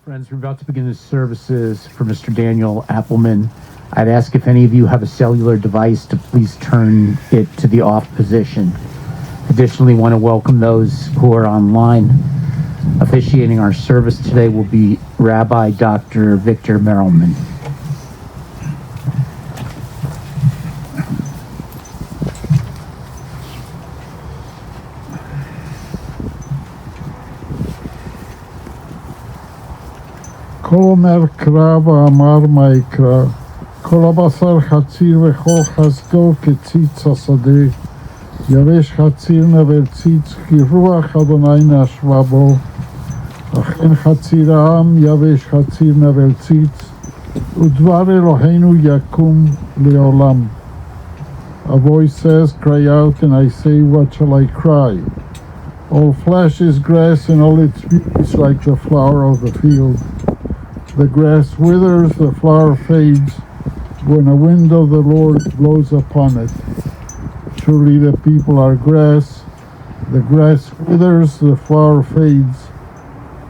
Friends, we're about to begin the services for Mr. Daniel Appleman. I'd ask if any of you have a cellular device to please turn it to the off position. Additionally, want to welcome those who are online. Officiating our service today will be Rabbi Dr. Victor Merrillman. כל אומר קרא ואמר מה יקרא, כל הבשר חציר וכל חסדו כציץ השדה, יבש חציר נבל ציץ, כי רוח אדוני נשבה בו, אכן חציר העם יבש חציר נבל ציץ, ודבר אלוהינו יקום לעולם. A voice says, cry out, and I say, what shall I cry? All flesh is grass, and all its beauty is like the flower of the field. The grass withers, the flower fades, when a wind of the Lord blows upon it. Surely the people are grass, the grass withers, the flower fades,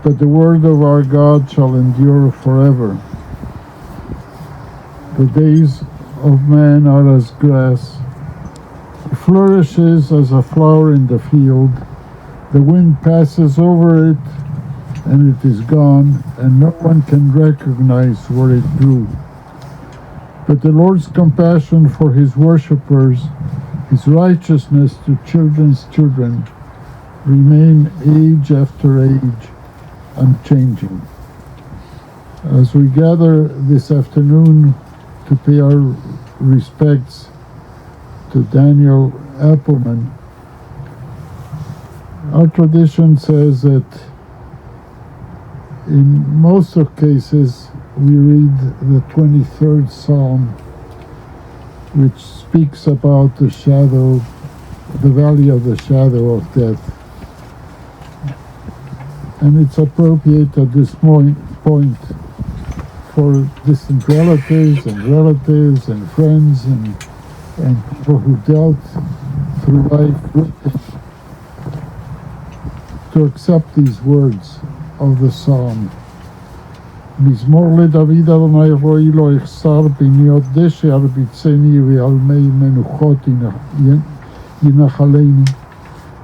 but the word of our God shall endure forever. The days of man are as grass. It flourishes as a flower in the field. The wind passes over it, and it is gone, and no one can recognize where it grew. But the Lord's compassion for his worshippers, his righteousness to children's children, remain age after age, unchanging. As we gather this afternoon to pay our respects to Daniel Appleman, our tradition says that in most of cases, we read the 23rd Psalm, which speaks about the shadow, the valley of the shadow of death. And it's appropriate at this point for distant relatives and friends and people who dealt through life with it to accept these words of the psalm. מזמור לדוד אדוני רואי לא אחסר בניות דשא ארביצני ועל מי מנוחות ינחלני.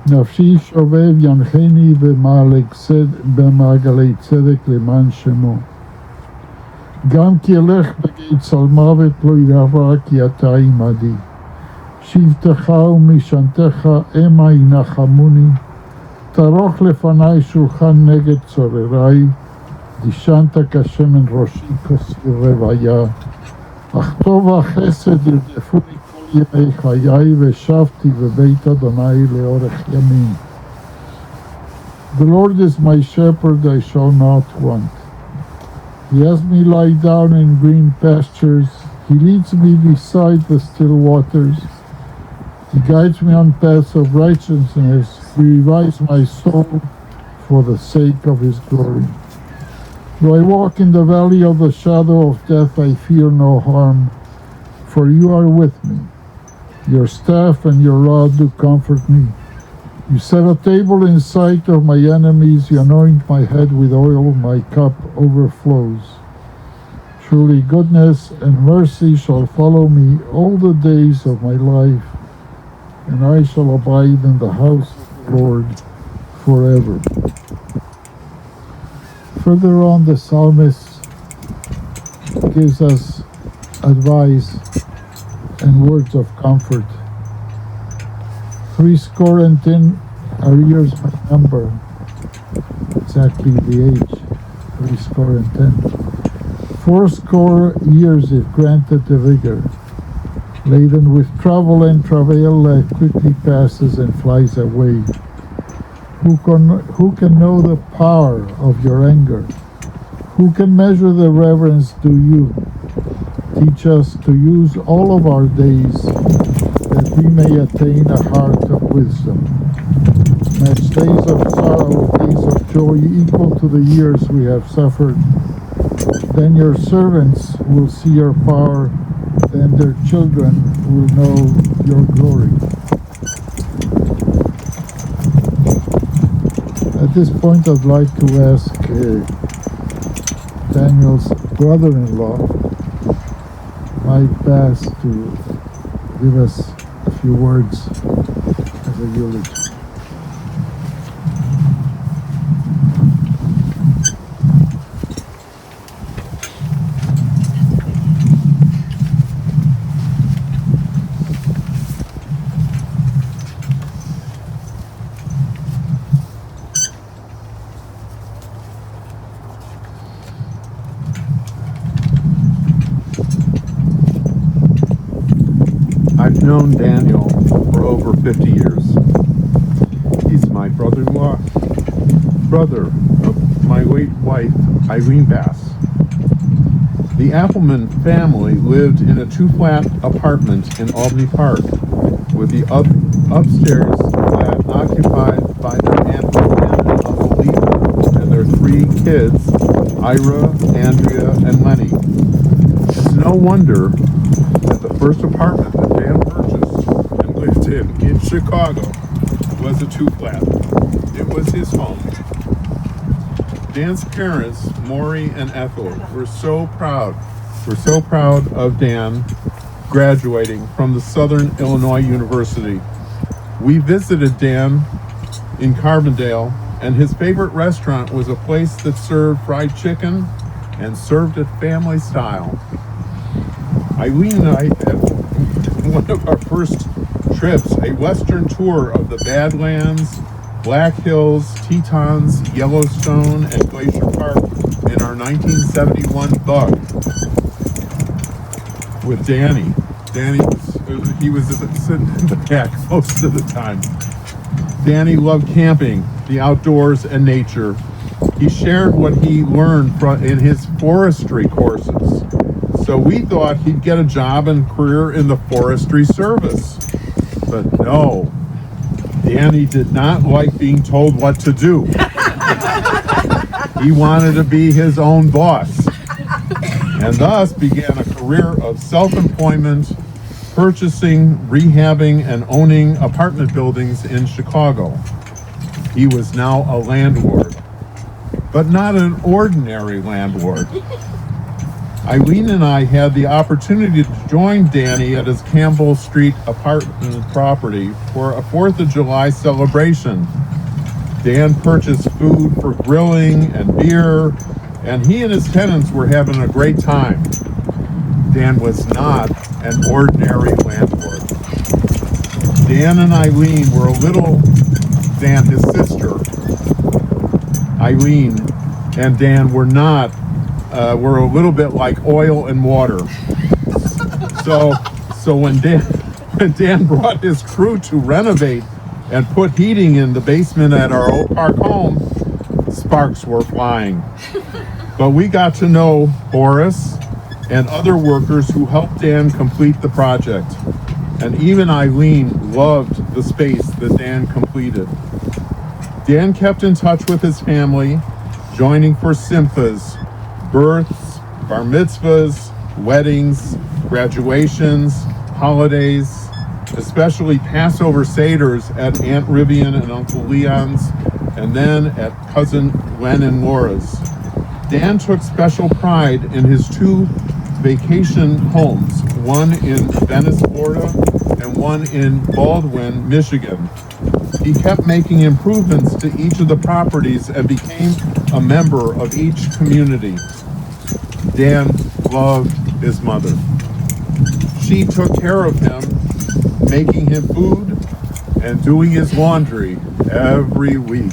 נפשי שובב ינחני במעגלי צדק למען שמו. גם כי אלך בגיא צל מוות לא ירא כי אתה עמדי. שבטך ומשענתך המה ינחמוני. תערוך לפני שולחן נגד צורריי, דשנת כשמן ראשי כוסי רוויה. אך טוב החסד ירדפו לי כל ימי חיי, ושבתי בבית אדוני לאורך ימים. The Lord is my shepherd, I shall not want. He has me lie down in green pastures. He leads me beside the still waters. He guides me on paths of righteousness. He revives my soul for the sake of his glory. Though I walk in the valley of the shadow of death, I fear no harm, for you are with me. Your staff and your rod do comfort me. You set a table in sight of my enemies. You anoint my head with oil. My cup overflows. Surely goodness and mercy shall follow me all the days of my life, and I shall abide in the house of the Lord forever. Further on, the psalmist gives us advice and words of comfort. 70 are years my number, exactly the age, 70. 80 years if granted the vigor. Laden with trouble and travail, quickly passes and flies away. Who can know the power of your anger? Who can measure the reverence due you? Teach us to use all of our days that we may attain a heart of wisdom. Match days of sorrow, days of joy equal to the years we have suffered. Then your servants will see your power, and their children will know your glory. At this point, I'd like to ask Daniel's brother-in-law, Mike Bass, to give us a few words as a eulogy. I've known Daniel for over 50 years. He's my brother-in-law, brother of my late wife, Eileen Bass. The Appleman family lived in a 2-flat apartment in Albany Park, with the upstairs flat occupied by their Aunt Lynn and Uncle Lee and their 3 kids, Ira, Andrea, and Lenny. It's no wonder that the first apartment that Dan purchased and lived in Chicago was a 2-flat. It was his home. Dan's parents, Maury and Ethel, were so proud of Dan graduating from the Southern Illinois University. We visited Dan in Carbondale, and his favorite restaurant was a place that served fried chicken and served it family style. Eileen and I had one of our first trips, a Western tour of the Badlands, Black Hills, Tetons, Yellowstone, and Glacier Park in our 1971 Bug with Danny. He was sitting in the back most of the time. Danny loved camping, the outdoors, and nature. He shared what he learned in his forestry courses. So we thought he'd get a job and career in the forestry service. But no, Danny did not like being told what to do. He wanted to be his own boss, and thus began a career of self-employment, purchasing, rehabbing, and owning apartment buildings in Chicago. He was now a landlord, but not an ordinary landlord. Eileen and I had the opportunity to join Danny at his Campbell Street apartment property for a 4th of July celebration. Dan purchased food for grilling and beer, and he and his tenants were having a great time. Dan was not an ordinary landlord. Dan and Eileen were his sister, Eileen, and Dan were a little bit like oil and water. So when Dan brought his crew to renovate and put heating in the basement at our Oak Park home, sparks were flying. But we got to know Horace and other workers who helped Dan complete the project. And even Eileen loved the space that Dan completed. Dan kept in touch with his family, joining for simchas, births, bar mitzvahs, weddings, graduations, holidays, especially Passover Seders at Aunt Rivian and Uncle Leon's, and then at Cousin Len and Laura's. Dan took special pride in his 2 vacation homes, one in Venice, Florida, and one in Baldwin, Michigan. He kept making improvements to each of the properties and became a member of each community. Dan loved his mother. She took care of him, making him food and doing his laundry every week.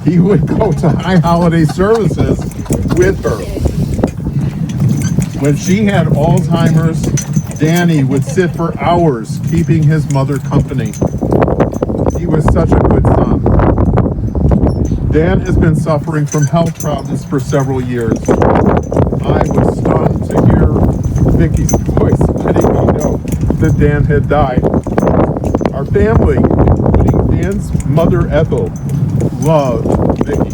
He would go to high holiday services with her. When she had Alzheimer's, Danny would sit for hours keeping his mother company. He was such a good son. Dan has been suffering from health problems for several years. I was stunned to hear Vicky's voice letting me know that Dan had died. Our family, including Dan's mother Ethel, loved Vicky.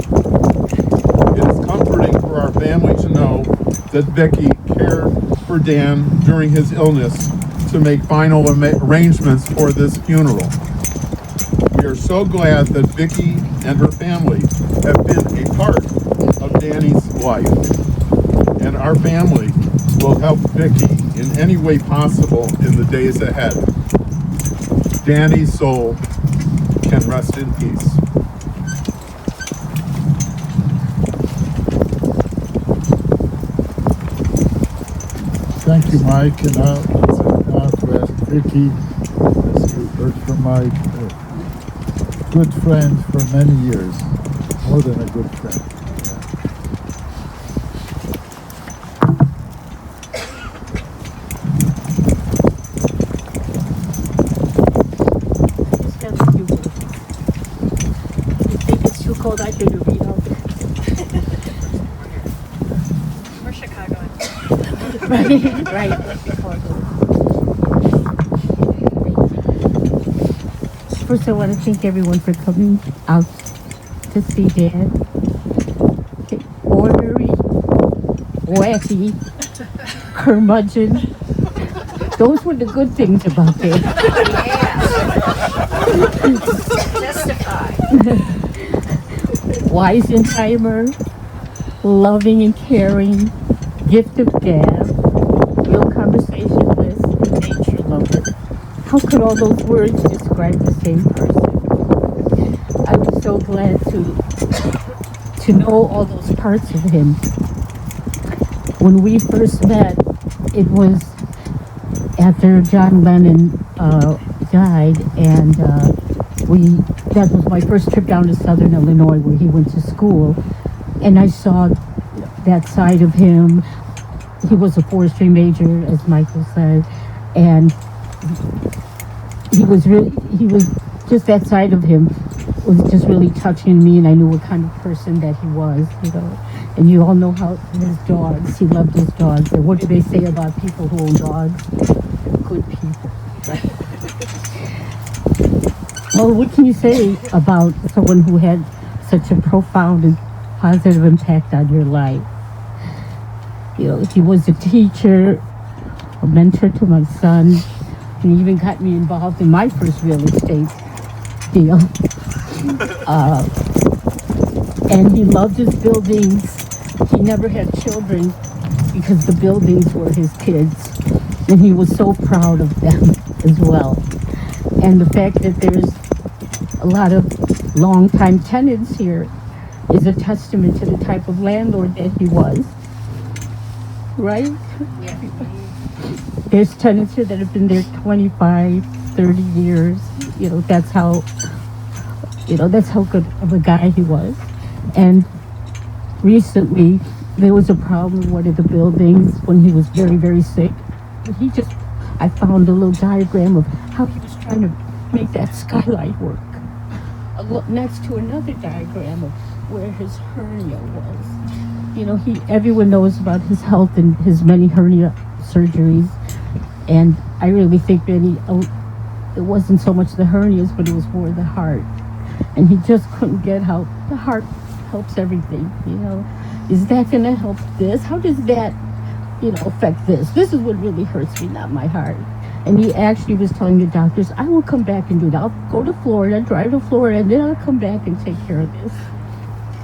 It is comforting for our family to know that Vicky cared for Dan during his illness to make final arrangements for this funeral. We are so glad that Vicky and her family have been a part of Danny's life, and our family will help Vicky in any way possible in the days ahead. Danny's soul can rest in peace. Thank you, Mike, and now to ask Vicky, as you heard from Mike, a good friend for many years, more than a good friend. Just have a few words. You think it's too cold out here to read all this? We're Chicagoans. Right. First, I want to thank everyone for coming out to see Dad. Okay, ornery, wacky, curmudgeon. Those were the good things about Dad. Testify. Weissenheimer, loving and caring, gift of gab, real conversationalist, and nature lover. How could all those words describe the same person? I was so glad to know all those parts of him. When we first met, it was after John Lennon died, and that was my first trip down to Southern Illinois where he went to school, and I saw that side of him. He was a forestry major, as Michael said, and he was just that side of him was just really touching me, and I knew what kind of person that he was, you know. And you all know how his dogs, he loved his dogs. And what do they say about people who own dogs? Good people. Well, what can you say about someone who had such a profound and positive impact on your life? You know, he was a teacher, a mentor to my son, and he even got me involved in my first real estate deal. And he loved his buildings. He never had children because the buildings were his kids, and he was so proud of them as well. And the fact that there's a lot of long-time tenants here is a testament to the type of landlord that he was, right? Yeah. There's tenants here that have been there 25, 30 years. You know, that's how good of a guy he was. And recently, there was a problem in one of the buildings when he was very, very sick. I found a little diagram of how he was trying to make that skylight work. Next to another diagram of where his hernia was. You know, everyone knows about his health and his many hernia surgeries. And I really think that it wasn't so much the hernias, but it was more the heart. And he just couldn't get help. The heart helps everything, you know. Is that going to help this? How does that, affect this? This is what really hurts me, not my heart. And he actually was telling the doctors, I will come back and do that. I'll go to Florida, drive to Florida, and then I'll come back and take care of this.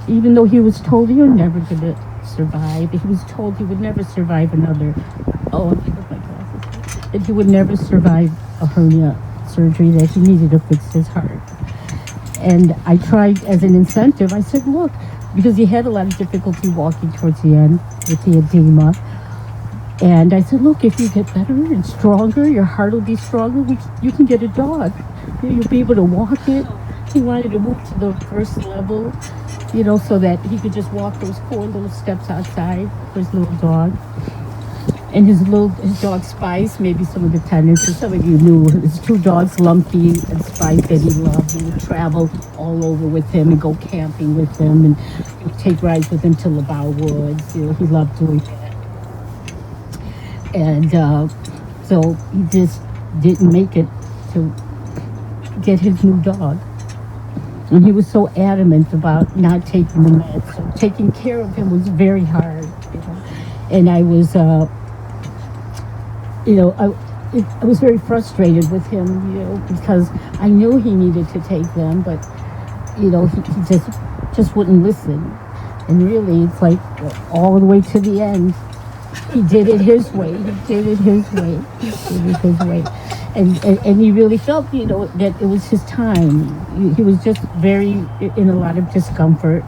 Even though he was told you're never going to survive. He was told he would never survive another, that he would never survive a hernia surgery, that he needed to fix his heart. And I tried as an incentive, I said, look, because he had a lot of difficulty walking towards the end with the edema. And I said, look, if you get better and stronger, your heart will be stronger, you can get a dog. You'll be able to walk it. He wanted to move to the first level, so that he could just walk those 4 little steps outside for his little dog. And his dog Spice, maybe some of the tenants, and some of you knew, his 2 dogs, Lumpy and Spice, that he loved. He would travel all over with him and go camping with him, and he would take rides with him to LaBau Woods. He loved doing that. And so he just didn't make it to get his new dog. And he was so adamant about not taking the meds. So taking care of him was very hard, And I was, I was very frustrated with him, because I knew he needed to take them, but, he just wouldn't listen. And really, it's like all the way to the end. He did it his way. He did it his way. He did it his way. And he really felt, that it was his time. He was just very in a lot of discomfort.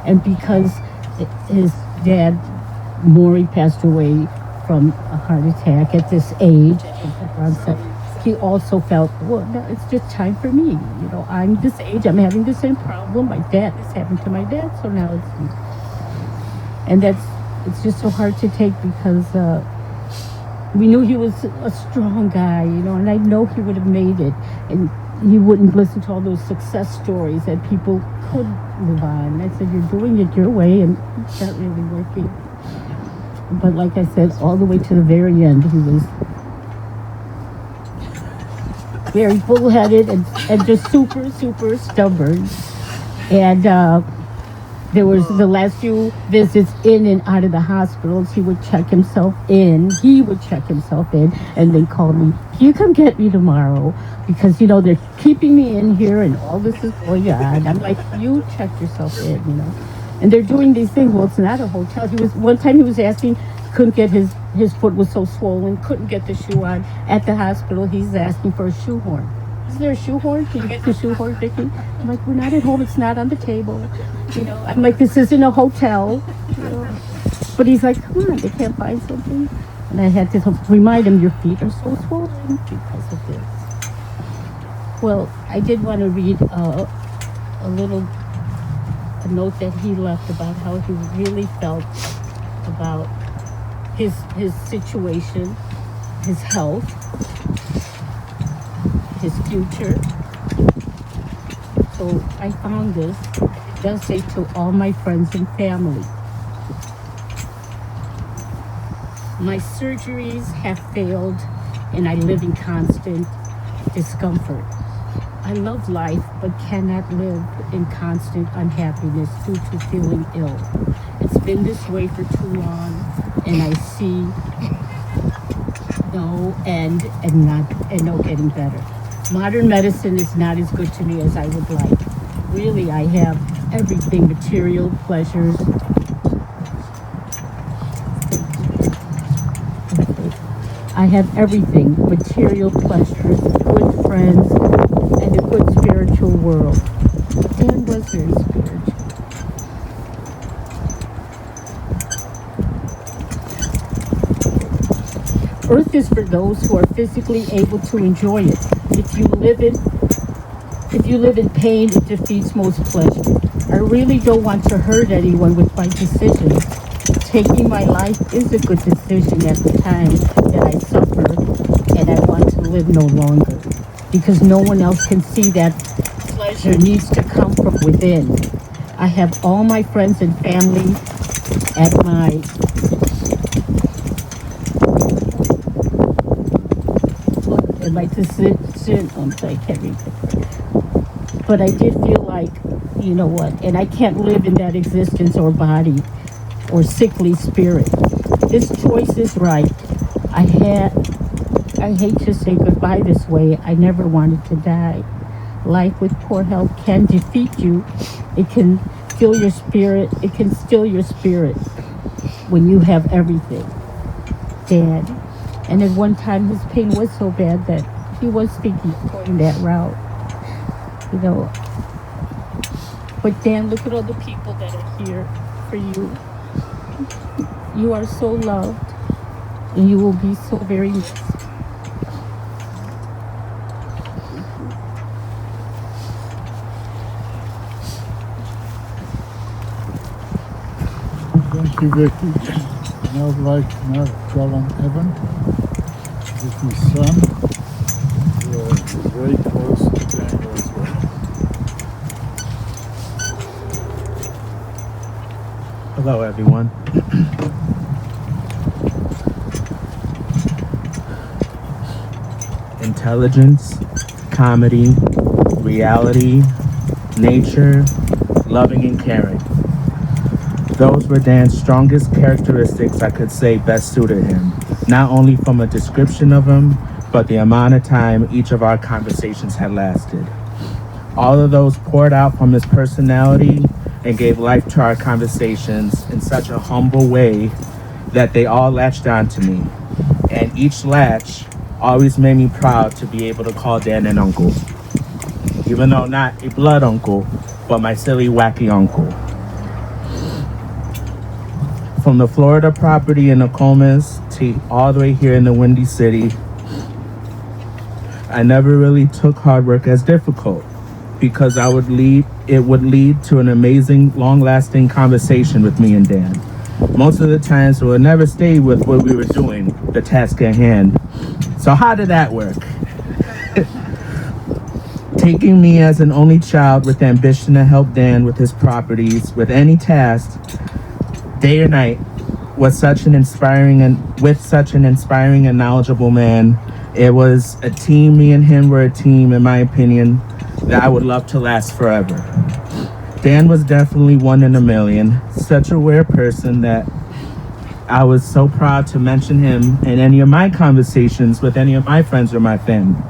And because his dad, Maury, passed away from a heart attack at this age, around 7, he also felt, well, no, it's just time for me. I'm this age, I'm having the same problem. This happened to my dad, so now it's me. And it's just so hard to take because we knew he was a strong guy, and I know he would have made it. And he wouldn't listen to all those success stories that people could live on. I said, you're doing it your way, and it's not really working. But like I said, all the way to the very end, he was very bullheaded and just super, super stubborn. And there was the last few visits in and out of the hospitals. He would check himself in. And then call me, can you come get me tomorrow? Because, they're keeping me in here and all this is going on. I'm like, you check yourself in, And they're doing these things. Well, it's not a hotel. One time he was asking, couldn't get his foot was so swollen, couldn't get the shoe on. At the hospital, he's asking for a shoehorn. Is there a shoehorn? Can you get the shoehorn, Vicky? I'm like, we're not at home. It's not on the table. I'm like, this isn't a hotel. But he's like, come on, they can't find something. And I had to remind him, your feet are so swollen because of this. Well, I did want to read a note that he left about how he really felt about his situation, his health, his future. So I found this. It does say to all my friends and family. My surgeries have failed and I live in constant discomfort. I love life but cannot live in constant unhappiness due to feeling ill. It's been this way for too long and I see no end and no getting better. Modern medicine is not as good to me as I would like. Really, I have everything, material pleasures. I have everything, material pleasures, good friends, and a good spiritual world. Dan was very spiritual. Earth is for those who are physically able to enjoy it. If you live in pain, it defeats most pleasure. I really don't want to hurt anyone with my decisions. Taking my life is a good decision at the time that I suffer and I want to live no longer. Because no one else can see that pleasure needs to come from within. I have all my friends and family at my decision. I can't read it. But I did feel like, you know what, and I can't live in that existence or body or sickly spirit. This choice is right. I hate to say goodbye this way. I never wanted to die. Life with poor health can defeat you. It can kill your spirit. It can steal your spirit when you have everything. Dad. And at one time his pain was so bad that he was thinking of going that route. But Dan, look at all the people that are here for you. You are so loved, and you will be so very missed. Thank you, Vicky. Now I'd like to now call on Evan, Vicky's son, who is very close to Daniel as well. Hello, everyone. Intelligence, comedy, reality, nature, loving and caring. Those were Dan's strongest characteristics I could say best suited him, not only from a description of him, but the amount of time each of our conversations had lasted. All of those poured out from his personality and gave life to our conversations in such a humble way that they all latched onto me. And each latch always made me proud to be able to call Dan an uncle. Even though not a blood uncle, but my silly, wacky uncle. From the Florida property in Nokomis to all the way here in the Windy City, I never really took hard work as difficult because it would lead to an amazing, long-lasting conversation with me and Dan. Most of the times it would never stay with what we were doing, the task at hand. So how did that work? Taking me as an only child with ambition to help Dan with his properties, with any task, day or night, with such an inspiring and knowledgeable man. It was a team. Me and him were a team, in my opinion, that I would love to last forever. Dan was definitely one in a million. Such a rare person that I was so proud to mention him in any of my conversations with any of my friends or my family.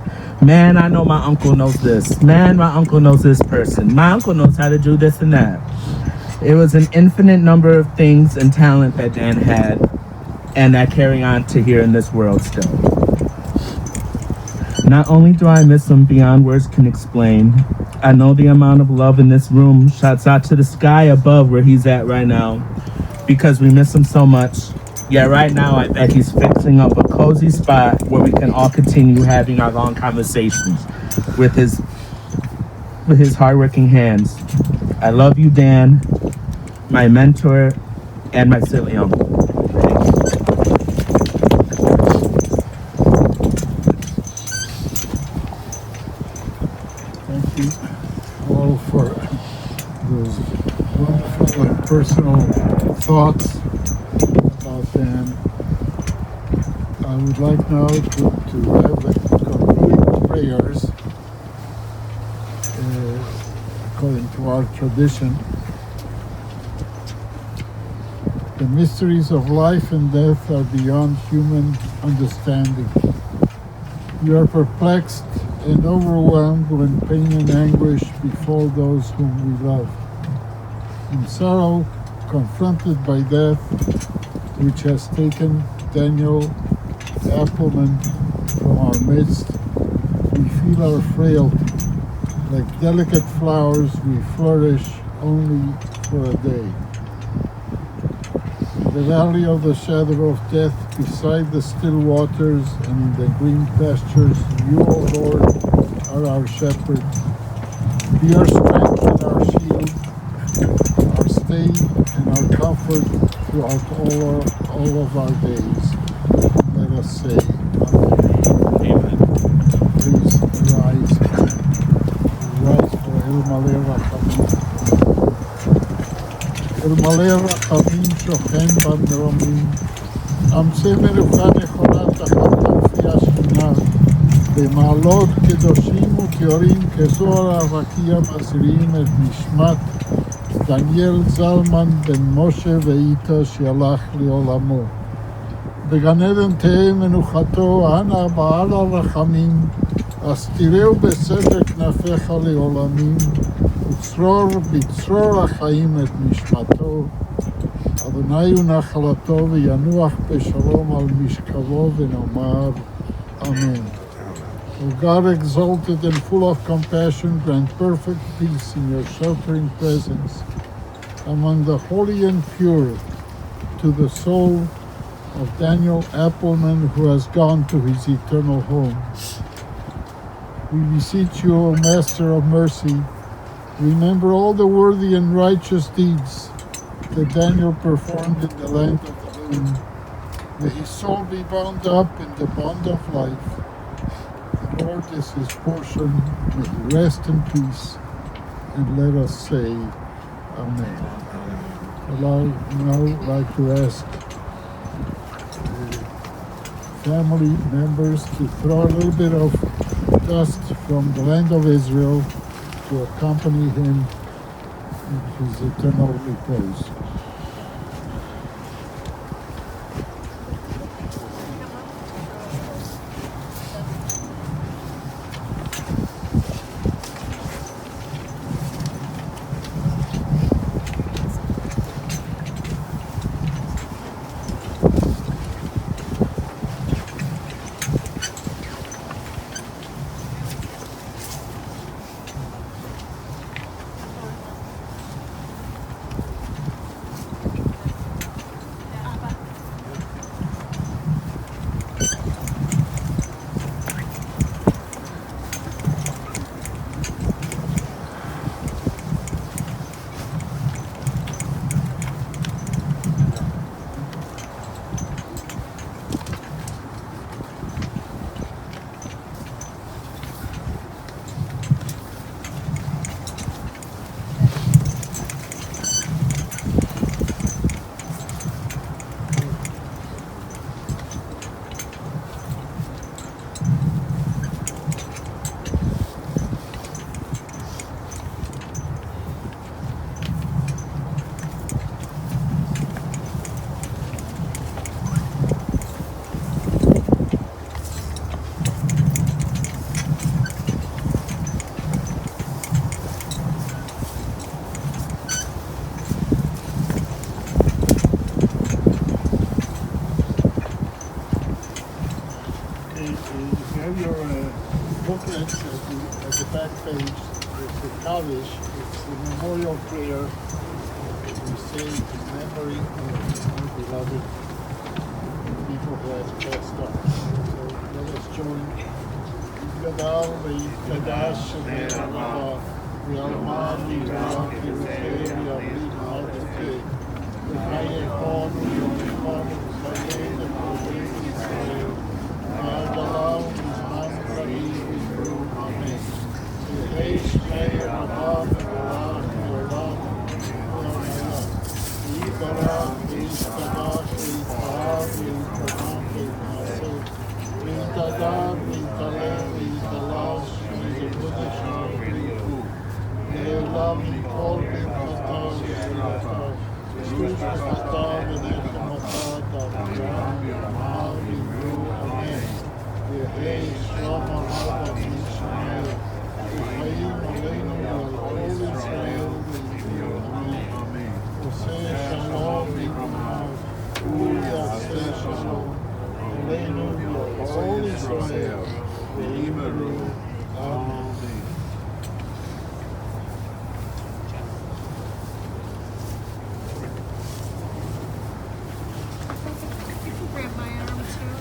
Man, I know my uncle knows this. Man, my uncle knows this person. My uncle knows how to do this and that. It was an infinite number of things and talent that Dan had, and that carry on to here in this world still. Not only do I miss him beyond words can explain, I know the amount of love in this room shouts out to the sky above where he's at right now, because we miss him so much. Yeah, right now I bet he's fixing up a cozy spot where we can all continue having our long conversations with his hardworking hands. I love you, Dan, my mentor, and my silly uncle. Thank you all for those wonderful and personal thoughts about Dan. I would like now to have the concluding prayers according to our tradition. The mysteries of life and death are beyond human understanding. We are perplexed and overwhelmed when pain and anguish befall those whom we love. In sorrow, confronted by death, which has taken Daniel Appleman from our midst, we feel our frailty. Like delicate flowers, we flourish only for a day. In the valley of the shadow of death, beside the still waters and in the green pastures, you, O Lord, are our shepherd. Be our strength and our shield, our stay and our comfort throughout all of our days. Let us say, Amen. Please rise. Rise for El Maleh Rachamim. El Maleh Rachamim שוכן במרומים. עמצי מלוכה נכונה תחת כנפי השכינה. במעלות קדושים וכיורים כזוהר הרקיע מזריעים את נשמת דניאל זלמן בן משה ואיתה שהלך לעולמו. בגן עדן תהא מנוחתו, אנא בעל הרחמים, אז תראהו בסתר כנפיך לעולמים, וצרור בצרור החיים את נשמתו. אדוני הוא נחלתו וינוח בשלום על משכבו ונאמר Amen. O God, exalted and full of compassion, grant perfect peace in your sheltering presence among the holy and pure to the soul of Daniel Appleman, who has gone to his eternal home. We beseech you, O Master of mercy, remember all the worthy and righteous deeds that Daniel performed in the land of the living. May his soul be bound up in the bond of life. The Lord is his portion. May he rest in peace. And let us say, Amen. Well, I now like to ask family members to throw a little bit of dust from the land of Israel to accompany him in his eternal repose. at the back page, there's the Kaddish. It's the memorial prayer we say in memory of our beloved people who have passed on. So let us join. Gadal ve'Kadash ve'Rabah ve'Alman ve'Ram ve'Rukeh ve'Avrid ve'Avdukeh ve'Chayechon ve'Yomechon ve'Chayein ve'Kovim Yisrael ve'Adalam ve'Zman Chaim ve'Yom Amen ve'Hei Shmei Rabah ve'Olam ve'Olam ve'Olam ve'Yibarach ve'Yistabach ve'Yitahab ve'Yitronam ve'Yitnaseh ve'Yitadar ve'Yitalem ve'Yitalash ve'Yitavudashar ve'Yihu ve'Elam v'Kol v'Chatav ve'Yatav ve'Shtush v'Chatav ve'Nechematav ta'avram ve'Amar ve'Yimru Amen ve'Hei Shalom Arava ve'Yishmael ve'Chaim Aleinu ve'al Kol Yisrael ve'Yimru Amen Oseh Shalom ve'Yimru U'yaseh Shalom Aleinu ve'al Kol Yisrael ve'Yimru Amen. You can grab my arm too.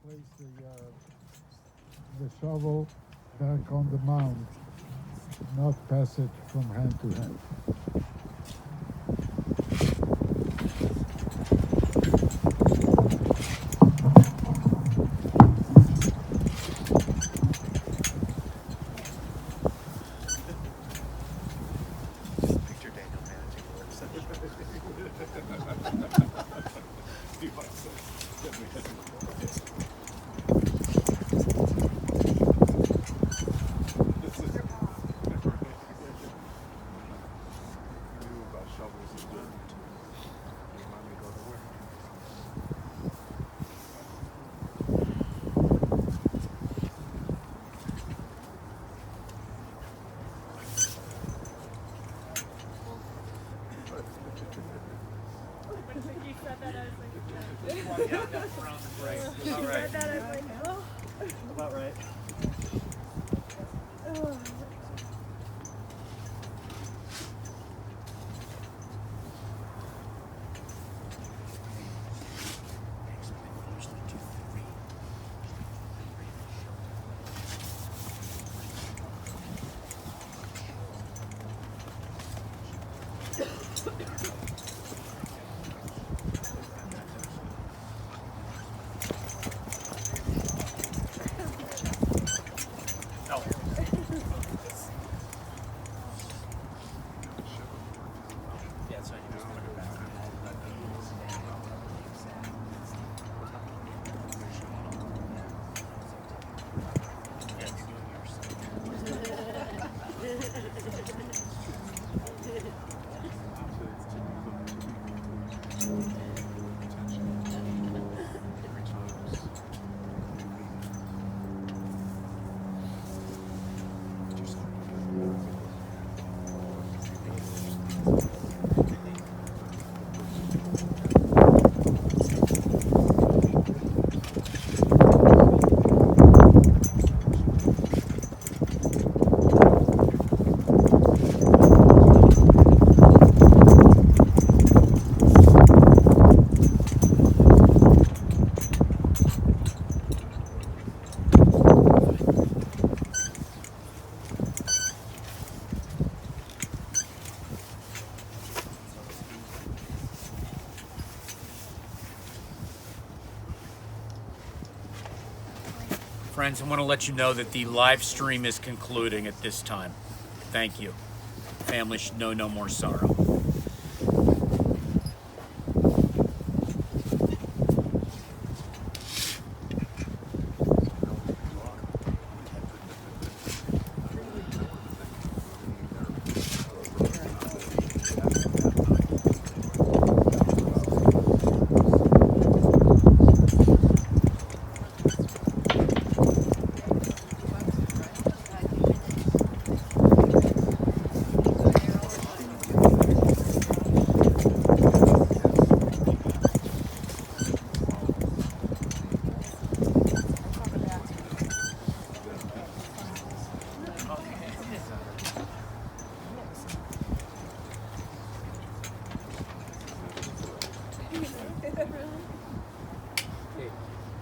place the shovel back on the mound, not pass it from hand to hand. Picture Daniel managing the work session. You said that, I was like, Yeah, that's around the right. you All said right. that, I was like, oh. About right. Oh. Yeah, so you just put it back. Friends, I want to let you know that the live stream is concluding at this time. Thank you. Family should know no more sorrow.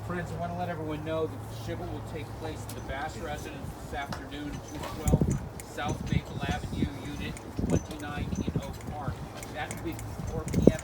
Friends, I want to let everyone know that the shiva will take place at the Bass residence this afternoon, 212 South Maple Avenue, Unit 29 in Oak Park. That will be from 4 p.m.